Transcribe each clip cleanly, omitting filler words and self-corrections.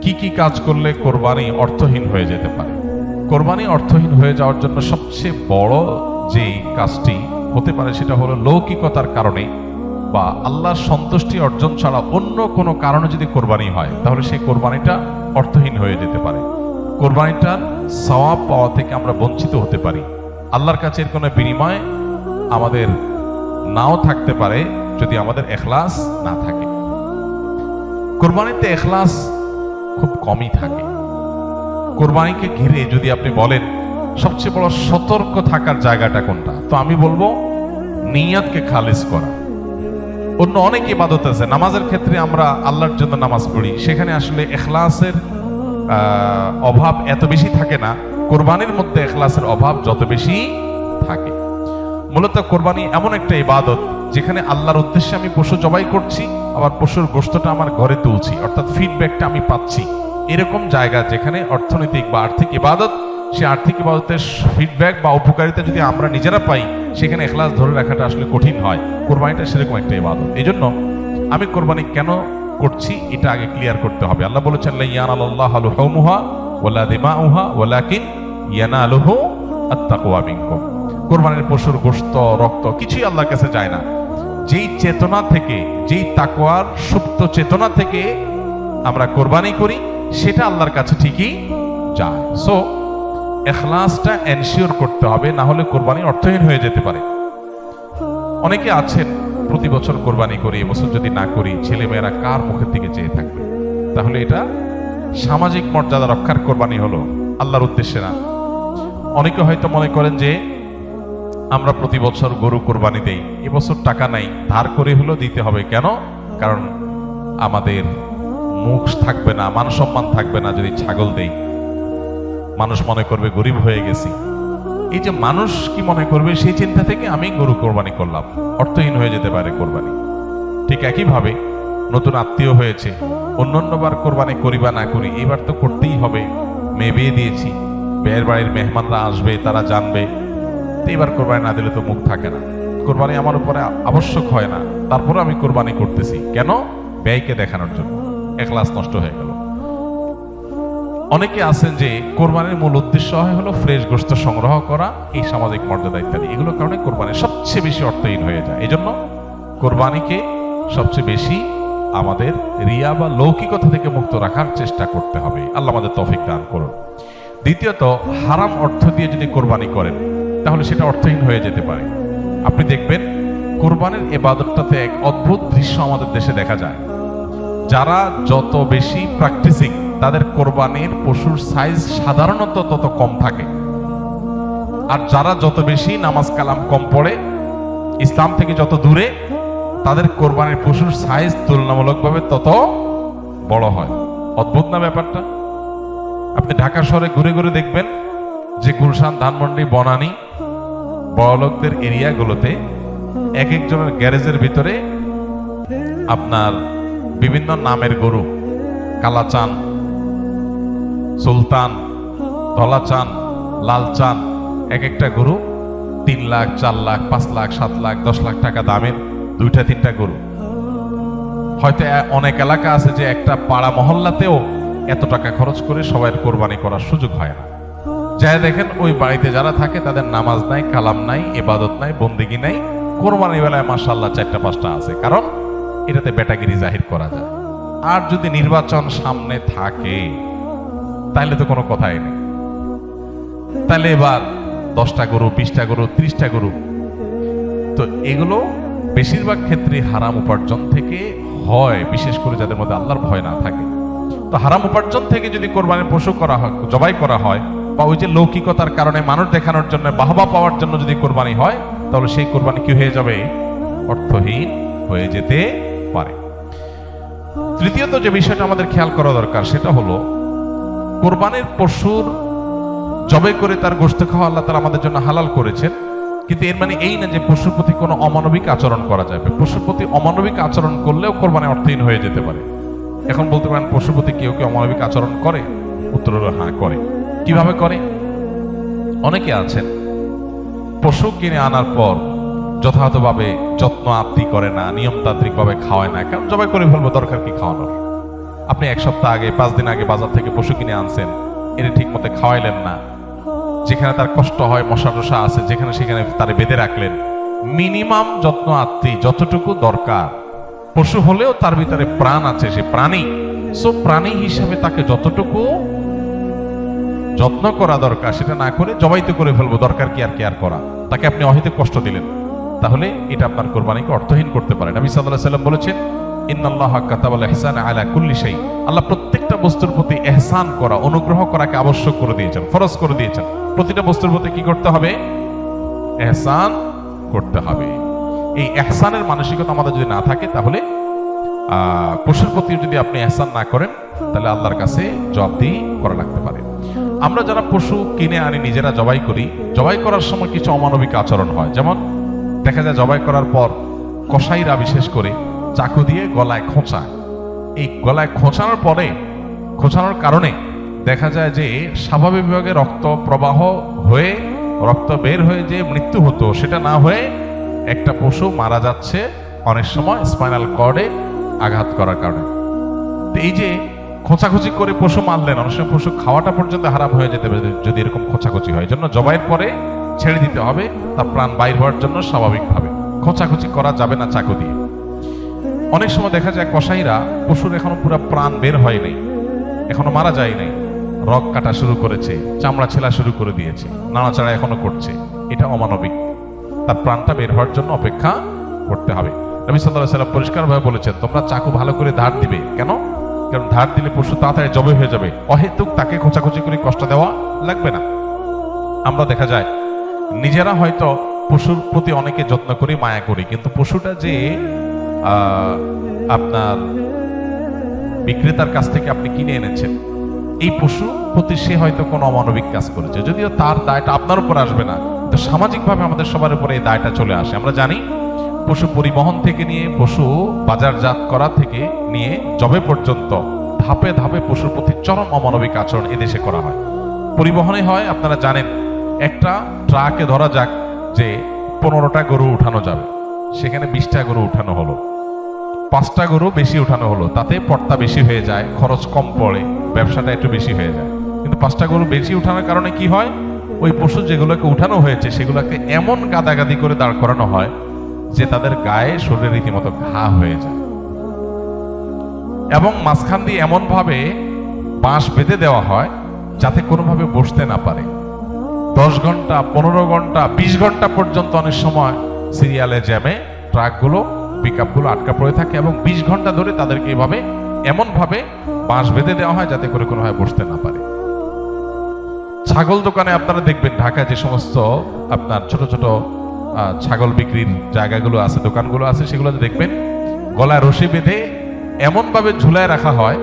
কি কি কাজ করলে কোরবানি অর্থহীন হয়ে যেতে পারে? কোরবানি অর্থহীন হয়ে যাওয়ার জন্য সবচেয়ে বড় যে কাজটি হতে পারে সেটা হলো লৌকিকতার কারণে বা আল্লাহর সন্তুষ্টি অর্জন ছাড়া অন্য কোনো কারণে যদি কোরবানি হয়, তাহলে সেই কোরবানিটা অর্থহীন হয়ে যেতে পারে। কোরবানিটার সওয়াব পাওয়া থেকে আমরা বঞ্চিত হতে পারি। আল্লাহর কাছে এর কোনো বিনিময় আমাদের নাও থাকতে পারে যদি আমাদের ইখলাস না থাকে। কোরবানিতে ইখলাস খুব কমই থাকে। কোরবানিকে ঘিরে যদি আপনি বলেন সবচেয়ে বড় সতর্ক থাকার জায়গাটা কোনটা, তো আমি বলবো নিয়তকে খালিস করা। অন্য অনেক ইবাদত আছে, নামাজের ক্ষেত্রে আমরা আল্লাহর জন্য নামাজ পড়ি, সেখানে আসলে ইখলাসের অভাব এত বেশি থাকে না। কোরবানির মধ্যে ইখলাসের অভাব যত বেশি থাকে। মূলত কোরবানি এমন একটা ইবাদত যেখানে আল্লাহর উদ্দেশ্যে আমি পশু জবাই করছি, আবার পশুর গোশতটা আমার ঘরে তুলছি, অর্থাৎ ফিডব্যাকটা আমি পাচ্ছি। এরকম জায়গা যেখানে অর্থনৈতিক বা আর্থিক ইবাদত, সে আর্থিক ইবাদতের ফিডব্যাক বা উপকারিতা যদি আমরা নিজেরা পাই, সেখানে ইখলাস ধরে রাখাটা আসলে কঠিন হয়। কোরবানিটা সেরকম একটা ইবাদত। এই জন্য আমি কোরবানি কেন করছি এটা আগে ক্লিয়ার করতে হবে। আল্লাহ বলেছেন লা ইয়ানালাল্লাহু লুহুমুহা ওয়ালা দিমাউহা ওয়ালাকিন ইয়ানালুহু আত-তাকওয়া মিনকুম। কোরবানির পশুর গোশত, রক্ত কিছুই আল্লাহর কাছে যায় না। যেই চেতনা থেকে, যেই তাকওয়ার সুপ্ত চেতনা থেকে আমরা কোরবানি করি, সেটা আল্লাহর কাছে ঠিকই যায়। সো ইখলাসটা এনশিওর করতে হবে, না হলে কোরবানি অর্থহীন হয়ে যেতে পারে। অনেকে আছেন প্রতি বছর কোরবানি করি, এবছর যদি না করি ছেলেমেয়েরা কার মুখের দিকে চেয়ে থাকবে? তাহলে এটা সামাজিক মর্যাদা রক্ষার কোরবানি হলো, আল্লাহর উদ্দেশ্যে না। অনেকে হয়তো মনে করেন যে আমরা প্রতি বছর গরু কোরবানি দেই, এবছর টাকা নাই, ধার করে হলেও দিতে হবে। কেন? কারণ আমাদের মুখ থাকবে না, মান সম্মান থাকবে না যদি ছাগল দেই। মানুষ মনে করবে গরিব হয়ে গেছি। এই যে মানুষ কি মনে করবে সেই চিন্তা থেকে আমি গরু কোরবানি করলাম, অর্থহীন হয়ে যেতে পারে কোরবানি। ঠিক একইভাবে নতুন আত্মীয় হয়েছে, অন্যান্যবার কোরবানি করি বা না করি, এবার তো করতেই হবে। মেয়ে বিয়ে দিয়েছি, বিয়ের বাড়ির মেহমানরা আসবে, তারা জানবে, এবার কোরবানি না দিলে তো মুখ থাকে না। কোরবানি আমার উপরে আবশ্যক হয় না, তারপরে আমি কোরবানি করতেছি কেন? ব্যয়কে দেখানোর জন্য। ইখলাস নষ্ট হয়ে গেল। অনেকে আছেন যে কোরবানির মূল উদ্দেশ্য হলো ফ্রেশ গোশত সংগ্রহ করা, এই সামাজিক মর্যাদা ইত্যাদি, এগুলোর কারণে কোরবানি সবচেয়ে বেশি অর্থহীন হয়ে যায়। এই জন্য কোরবানিকে সবচেয়ে বেশি আমাদের রিয়া বা লৌকিকতা থেকে মুক্ত রাখার চেষ্টা করতে হবে। আল্লাহ আমাদের তৌফিক দান করুন। দ্বিতীয়ত, হারাম অর্থ দিয়ে যদি কোরবানি করেন তাহলে সেটা অর্থহীন হয়ে যেতে পারে। আপনি দেখবেন কোরবানির ইবাদতটাতে এক অদ্ভুত দৃশ্য আমাদের দেশে দেখা যায়। যারা যত বেশি প্র্যাকটিসিং, তাদের কোরবানির পশুর সাইজ সাধারণত তত কম থাকে। আর যারা যত বেশি নামাজ কালাম কম পড়ে, ইসলাম থেকে যত দূরে, তাদের কোরবানির পশুর সাইজ তুলনামূলকভাবে তত বড় হয়। অদ্ভুত না ব্যাপারটা? আপনি ঢাকা শহরে ঘুরে ঘুরে দেখবেন যে গুলশান, ধানমন্ডি, বনানী, বড়লোকদের এরিয়াগুলোতে এক একজনের গ্যারেজের ভিতরে আপনার বিভিন্ন নামের গরু, কালাচান, সুলতান, ধলাচান, লালচান, এক একটা গরু 3 লাখ, 4 লাখ, 5 লাখ, 7 লাখ, 10 লাখ টাকা দামের 2-3টা গরু। হয়তো অনেক এলাকা আছে যে একটা পাড়া মহল্লাতেও এত টাকা খরচ করে সবাই কোরবানি করার সুযোগ হয় না। যাই দেখেন ওই বাড়িতে যারা থাকে তাদের নামাজ নাই, কালাম নাই, ইবাদত নাই, বন্দেগী নাই। কোরবানি বেলায় মাশাআল্লাহ 4টা-5টা আছে, কারণ এটাতে বেটাগিরি জাহির করা যায়। আর যদি নির্বাচন সামনে থাকে তাহলে তো কোনো কথাই নেই। তাহলে এবার 10টা গরু, 20টা গরু, 30টা গরু। তো এগুলো বেশিরভাগ ক্ষেত্রে হারাম উপার্জন থেকে হয়, বিশেষ করে যাদের মধ্যে আল্লাহর ভয় না থাকে। তো হারাম উপার্জন থেকে যদি কোরবানির পশু করা হয়, জবাই করা হয়, বা ওই যে লৌকিকতার কারণে মানুষ দেখানোর জন্য, বাহবা পাওয়ার জন্য যদি কোরবানি হয়, তাহলে সেই কোরবানি কি হয়ে যাবে? অর্থহীন হয়ে যেতে পারে। তৃতীয়ত যে বিষয়টা আমাদের খেয়াল করা দরকার সেটা হলো কোরবানির পশুর জবাই করে তার গোশত খাওয়া আল্লাহ তাআলা আমাদের জন্য হালাল করেছেন, কিন্তু এর মানে এই না যে পশুর প্রতি কোনো অমানবিক আচরণ করা যাবে। পশুর প্রতি অমানবিক আচরণ করলেও কোরবানি অর্থহীন হয়ে যেতে পারে। এখন বলতে পারেন পশুর প্রতি কেউ কেউ অমানবিক আচরণ করে? উত্তর হলো হ্যাঁ, করে। কিভাবে করে? অনেকে আছেন পশু কিনে আনার পর যথাযথভাবে যত্ন আত্তি করে না, নিয়মতান্ত্রিক ভাবে খাওয়ায় না। কারণ জবাই করে ফেলবো, দরকার কি খাওয়ানোর? আপনি 1 সপ্তাহ আগে 5 দিন আগে বাজার থেকে পশু কিনে আনছেন, এটা ঠিক মতো খাওয়াইলেন না, যেখানে তার কষ্ট হয়, মশা টশা আছে যেখানে সেখানে তারে বেঁধে রাখলেন। মিনিমাম যত্ন আত্মি যতটুকু দরকার, পশু হলেও তার ভিতরে প্রাণ আছে, সে প্রাণী, সো প্রাণী হিসাবে তাকে যতটুকু যত্ন করা দরকার সেটা না করে জবাইতে করে ফেলবো, দরকার কি আর কেয়ার করা, তাকে আপনি অহেতুক কষ্ট দিলেন, তাহলে এটা আপনার কোরবানিকে অর্থহীন করতে পারে। নবী সাল্লাল্লাহু আলাইহি ওয়াসাল্লাম বলেছেন, ইন্নাল্লাহা কাতাবাল ইহসানা আলা কুল্লি শাই, আল্লাহ প্রত্যেকটা বস্তুর প্রতি ইহসান করা, অনুগ্রহ করাকে আবশ্যক করে দিয়েছেন, ফরজ করে দিয়েছেন। প্রতিটা বস্তুর প্রতি কি করতে হবে? ইহসান করতে হবে। এই ইহসানের মানসিকতা আমাদের যদি না থাকে, তাহলে পশুর প্রতি যদি আপনি ইহসান না করেন, তাহলে আল্লাহর কাছে জবাবদিহি করা লাগতে পারে। আমরা যারা পশু কিনে আনি, নিজেরা জবাই করি, জবাই করার সময় কিছু অমানবিক আচরণ হয়। যেমন দেখা যায় জবাই করার পর কসাইরা বিশেষ করে চাকু দিয়ে গলায় খোঁচায়। এই গলায় খোঁচানোর পরে, খোঁচানোর কারণে দেখা যায় যে স্বাভাবিকভাবে রক্ত প্রবাহ হয়ে, রক্ত বের হয়ে যে মৃত্যু হতো, সেটা না হয়ে একটা পশু মারা যাচ্ছে অনেক সময় স্পাইনাল কর্ডে আঘাত করার কারণে। এই যে খোঁচাখুচি করে পশু মারলেন, অনেক সময় পশু খাওয়াটা পর্যন্ত হারাম হয়ে যেতে পারে যদি এরকম খোঁচাখুচি হয়। জন্য জবাইয়ের পরে ছেড়ে দিতে হবে, তার প্রাণ বাইর হওয়ার জন্য স্বাভাবিকভাবে। খোঁচাখুচি করা যাবে না চাকু দিয়ে। অনেক সময় দেখা যায় কসাইরা পশুর এখনো পুরো প্রাণ বের হয় নাই, এখনো মারা যায় নাই, রগ কাটা শুরু করেছে, চামড়া ছেলা শুরু করে দিয়েছে, নাড়াচাড়া এখনো করছে, এটা অমানবিক। তার প্রাণটা বের হওয়ার জন্য অপেক্ষা করতে হবে। নবী সাল্লাল্লাহু আলাইহি ওয়াসাল্লাম পরিষ্কারভাবে বলেছেন, তোমরা চাকু ভালো করে ধার দিবে। কেন? কারণ ধার দিলে পশু তাড়াতাড়ি জবে হয়ে যাবে, অহেতুক তাকে খোঁচাখুচি করে কষ্ট দেওয়া লাগবে না। আমরা দেখা যায় নিজেরা হয়তো পশুর প্রতি অনেকে যত্ন করি, মায়া করি, কিন্তু পশুটা যে আপনার বিক্রেতার কাছ থেকে আপনি কিনে এনেছেন, এই পশু প্রতি সে হয়তো কোনো অমানবিক কাজ করেছে, যদিও তার দায়টা আপনার উপর আসবে না, তো সামাজিকভাবে আমাদের সবার উপরে এই দায়টা চলে আসে। আমরা জানি পশু পরিবহন থেকে নিয়ে পশু বাজারজাত করা থেকে নিয়ে জবে পর্যন্ত ধাপে ধাপে পশুর প্রতি চরম অমানবিক আচরণ এদেশে করা হয়। পরিবহনে হয়, আপনারা জানেন, একটা ট্রাকে ধরা যাক যে 15টা গরু উঠানো যাবে, সেখানে 20টা গরু উঠানো হলো, 5টা গরু বেশি উঠানো হলো, তাতে পড়তা বেশি হয়ে যায়, খরচ কম পড়ে, ব্যবসাটা একটু বেশি হয়ে যায়। কিন্তু 5টা গরু বেশি উঠানোর কারণে কি হয়? ওই পশু যেগুলোকে উঠানো হয়েছে সেগুলোকে এমন গাদাগাদি করে দাঁড় করানো হয় যে তাদের গায়ে, শরীরে রীতিমতো ঘা হয়ে যায়, এবং মাঝখান দিয়ে এমন ভাবে বাঁশ বেঁধে দেওয়া হয় যাতে কোনোভাবে বসতে না পারে। 10 ঘন্টা, 15 ঘন্টা, 20 ঘন্টা পর্যন্ত অনেক সময় সিরিয়ালে জ্যামে ট্রাকগুলো, পিকআপগুলো আটকা পড়ে থাকে, এবং 20 ঘন্টা ধরে তাদেরকে এভাবে এমন ভাবে বাঁশ বেঁধে দেওয়া হয় যাতে করে কোনোভাবে বসতে না পারে। ছাগল দোকানে আপনারা দেখবেন, ঢাকায় যে সমস্ত আপনার ছোট ছোট ছাগল বিক্রির জায়গাগুলো আছে, দোকানগুলো আছে, সেগুলোতে দেখবেন গলায় রশি বেঁধে এমন ভাবে ঝুলায় রাখা হয়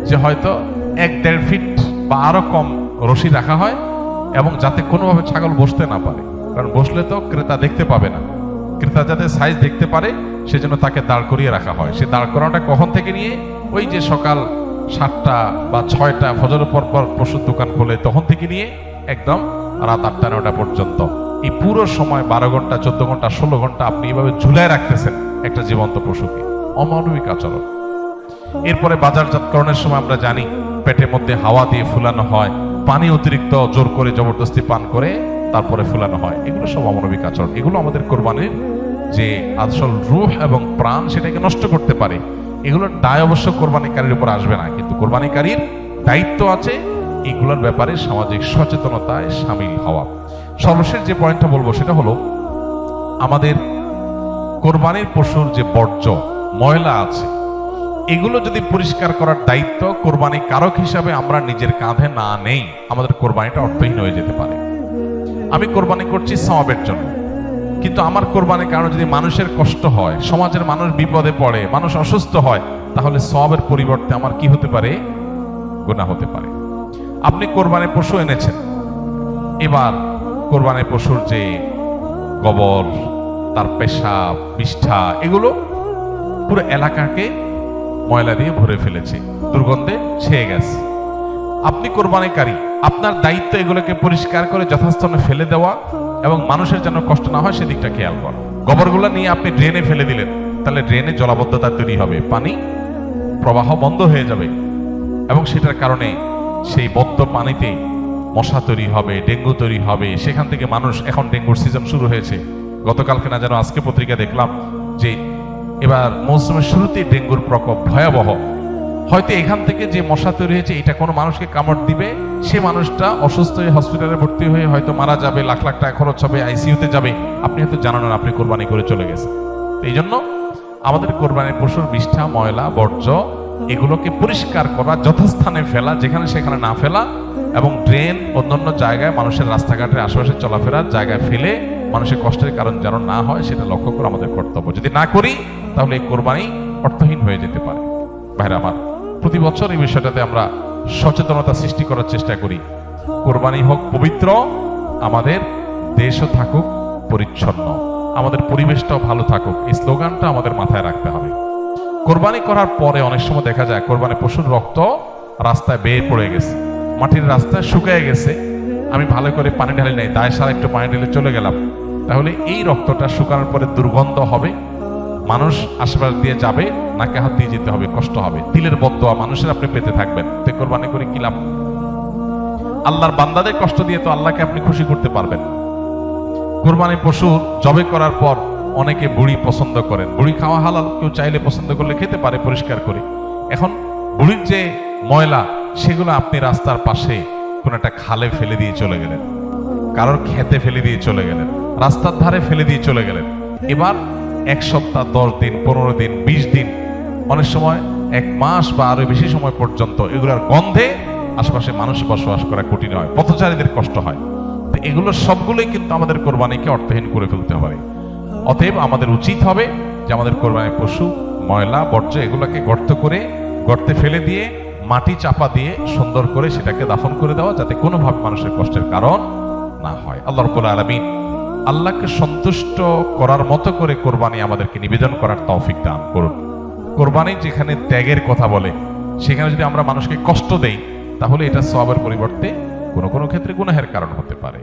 যে হয়তো 1-1.5 ফিট বা আরো কম রশি রাখা হয়, এবং যাতে কোনোভাবে ছাগল বসতে না পারে, কারণ বসলে তো ক্রেতা দেখতে পাবে না। ক্রেতা যাতে সাইজ দেখতে পারে সেজন্য তাকে দাঁড় করিয়ে রাখা হয়। সে দাঁড় করানোটা কখন থেকে নিয়ে, ওই যে সকাল 7টা বা 6টা ফজরের পর পর পশুর দোকান খোলে তখন থেকে নিয়ে একদম রাত 8টা-9টা পর্যন্ত, এই পুরো সময় 12 ঘন্টা, 14 ঘন্টা, 16 ঘন্টা আপনি এইভাবে ঝুলায় রাখতেছেন একটা জীবন্ত পশুকে। অমানবিক আচরণ। এরপরে বাজারজাতকরণের সময় আমরা জানি পেটের মধ্যে হাওয়া দিয়ে ফুলানো হয়, পানি অতিরিক্ত জোর করে জবরদস্তি পান করে তারপরে ফুলানো হয়। এগুলো সব অমানবিক আচরণ। এগুলো আমাদের কোরবানির যে আসল রূহ এবং প্রাণ সেটাকে নষ্ট করতে পারে। এগুলোর দায় অবশ্য কোরবানিকারীর উপর আসবে না, কিন্তু কোরবানিকারীর দায়িত্ব আছে এগুলোর ব্যাপারে সামাজিক সচেতনতায় সামিল হওয়া। সর্বশেষ যে পয়েন্টটা বলবো সেটা হলো, আমাদের কোরবানির পশুর যে বর্জ্য ময়লা আছে, এগুলো যদি পরিষ্কার করার দায়িত্ব কোরবানি কারক হিসাবে আমরা নিজের কাঁধে না নেই, আমাদের কোরবানিটা অর্থহীন হয়ে যেতে পারে। আমি কোরবানি করছি সওয়াবের জন্য, কিন্তু আমার কোরবানির কারণে যদি মানুষের কষ্ট হয়, সমাজের মানুষ বিপদে পড়ে, মানুষ অসুস্থ হয়, তাহলে সওয়াবের পরিবর্তে আমার কি হতে পারে? গুনাহ হতে পারে। আপনি কোরবানির পশু এনেছেন, এবার কোরবানির পশুর যে গোবর, তার পেশাব, বিষ্ঠা, এগুলো পুরো এলাকাকে ময়লা দিয়ে ভরে ফেলেছে, দুর্গন্ধে ছেয়ে গেছে। আপনি কোরবানিকারী, আপনার দায়িত্ব এগুলোকে পরিষ্কার করে যথাস্থানে ফেলে দেওয়া এবং মানুষের যেন কষ্ট না হয় সেদিকটা খেয়াল করা। গোবরগুলো নিয়ে আপনি ড্রেনে ফেলে দিলেন, তাহলে ড্রেনে জলাবদ্ধতা তৈরি হবে, পানি প্রবাহ বন্ধ হয়ে যাবে, এবং সেটার কারণে সেই বদ্ধ পানিতে মশা তৈরি হবে, ডেঙ্গু তৈরি হবে, সেখান থেকে মানুষ, এখন ডেঙ্গুর সিজন শুরু হয়েছে, গতকালকে না যেন আজকে পত্রিকা দেখলাম যে এবার মৌসুমের শুরুতেই ডেঙ্গুর প্রকোপ ভয়াবহ। হয়তো এখান থেকে যে মশা তৈরি হয়েছে এটা কোনো মানুষকে কামড় দিবে, সে মানুষটা অসুস্থ হয়ে হসপিটালে ভর্তি হয়ে হয়তো মারা যাবে, লাখ লাখ টাকা খরচ হবে, আইসিইউতে যাবে, আপনি হয়তো জানেন না, আপনি কোরবানি করে চলে গেছেন। এই জন্য আমাদের কোরবানির পশুর বিষ্ঠা, ময়লা, বর্জ্য এগুলোকে পরিষ্কার করা, যথাস্থানে ফেলা, যেখানে সেখানে না ফেলা, এবং ড্রেন অন্যান্য জায়গায় মানুষের রাস্তাঘাটের আশেপাশে চলাফেরার জায়গায় ফেলে মানুষের কষ্টের কারণ যেন না হয় সেটা লক্ষ্য করা আমাদের কর্তব্য। যদি না করি তাহলে এই কোরবানি অর্থহীন হয়ে যেতে পারে। ভাইরা আমার, প্রতি বছর এই বিষয়টাতে আমরা সচেতনতা সৃষ্টি করার চেষ্টা করি। কোরবানি হোক পবিত্র, আমাদের দেশও থাকুক পরিচ্ছন্ন, আমাদের পরিবেশটাও ভালো থাকুক, এই স্লোগানটা আমাদের মাথায় রাখতে হবে। কোরবানি করার পরে অনেক সময় দেখা যায় কোরবানি পশুর রক্ত রাস্তায় বের পড়ে গেছে, মাটির রাস্তায় শুকিয়ে গেছে, আমি ভালো করে পানি ঢালি নাই, দায় সারা একটু পানি ঢেলে চলে গেলাম, তাহলে এই রক্তটা শুকানোর পরে দুর্গন্ধ হবে, মানুষ আশেপাশ দিয়ে যাবে, নাকে হাত দিয়ে যেতে হবে, কষ্ট হবে, তিলের বদদোয়া মানুষের আপনি পেতে থাকবেন। তো কোরবানি করে কি লাভ? আল্লাহর বান্দাদের কষ্ট দিয়ে তো আল্লাহকে আপনি খুশি করতে পারবেন না। কোরবানি পশুর জবে করার পর অনেকে বুড়ি পছন্দ করেন, বুড়ি খাওয়া হালাল, কেউ চাইলে পছন্দ করলে খেতে পারে পরিষ্কার করে। এখন বুড়ির যে ময়লা সেগুলো আপনি রাস্তার পাশে কোন একটা খালে ফেলে দিয়ে চলে গেলেন, কারোর খেতে ফেলে দিয়ে চলে গেলেন, রাস্তার ধারে ফেলে দিয়ে চলে গেলেন। এবার 1 সপ্তাহ, 10 দিন, 15 দিন, 20 দিন, অনেক সময় 1 মাস বা আরো বেশি সময় পর্যন্ত এগুলোর গন্ধে আশেপাশে মানুষ বসবাস করা কঠিন হয়, পথচারীদের কষ্ট হয়। তো এগুলো সবগুলোই কিন্তু আমাদের কোরবানিকে অর্থহীন করে ফেলতে পারে। অতএব আমাদের উচিত হবে যে আমাদের কোরবানির পশু ময়লা, বর্জ্য এগুলোকে গর্তে ফেলে দিয়ে মাটি চাপা দিয়ে সুন্দর করে সেটাকে দাফন করে দেওয়া, যাতে কোনোভাবে মানুষের কষ্টের কারণ না হয়। আল্লাহ রাব্বুল আলামিন আল্লাহকে সন্তুষ্ট করার মতো করে কোরবানি আমাদেরকে নিবেদন করার তৌফিক দান করুন। কোরবানি যেখানে ত্যাগের কথা বলে, সেখানে যদি আমরা মানুষকে কষ্ট দেই তাহলে এটা সওয়াবের পরিবর্তে কোনো কোনো ক্ষেত্রে গুনাহের কারণ হতে পারে।